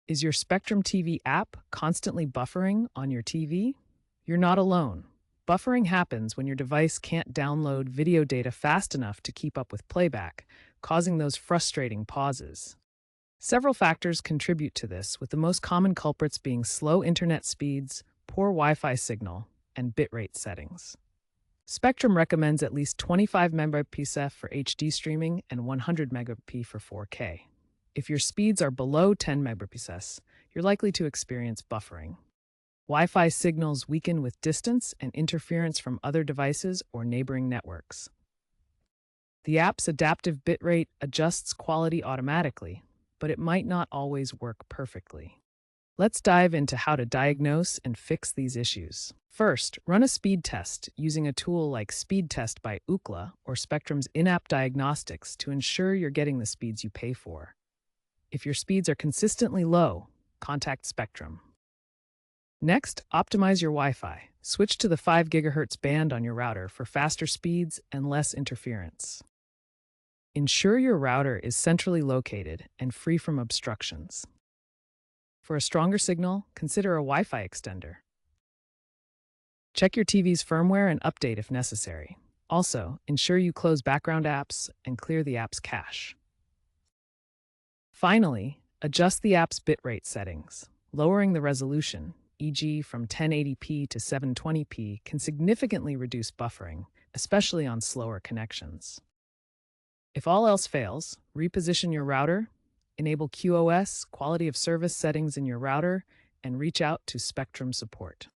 Is your Spectrum TV app constantly buffering on your TV? You're not alone. Buffering happens when your device can't download video data fast enough to keep up with playback, causing those frustrating pauses. Several factors contribute to this, with the most common culprits being slow internet speeds, poor Wi Fi signal, and bitrate settings. Spectrum recommends at least 25 Mbps for HD streaming and 100 Mbps for 4K. If your speeds are below 10 Mbps, you're likely to experience buffering. Wi-Fi signals weaken with distance and interference from other devices or neighboring networks. The app's adaptive bitrate adjusts quality automatically, but it might not always work perfectly. Let's dive into how to diagnose and fix these issues. First, run a speed test using a tool like Speed Test by Ookla or Spectrum's in-app diagnostics to ensure you're getting the speeds you pay for. If your speeds are consistently low, contact Spectrum. Next, optimize your Wi-Fi. Switch to the 5 GHz band on your router for faster speeds and less interference. Ensure your router is centrally located and free from obstructions. For a stronger signal, consider a Wi-Fi extender. Check your TV's firmware and update if necessary. Also, ensure you close background apps and clear the app's cache. Finally, adjust the app's bitrate settings. Lowering the resolution, e.g. from 1080p to 720p, can significantly reduce buffering, especially on slower connections. If all else fails, reposition your router, enable QoS, quality of service settings in your router, and reach out to Spectrum support.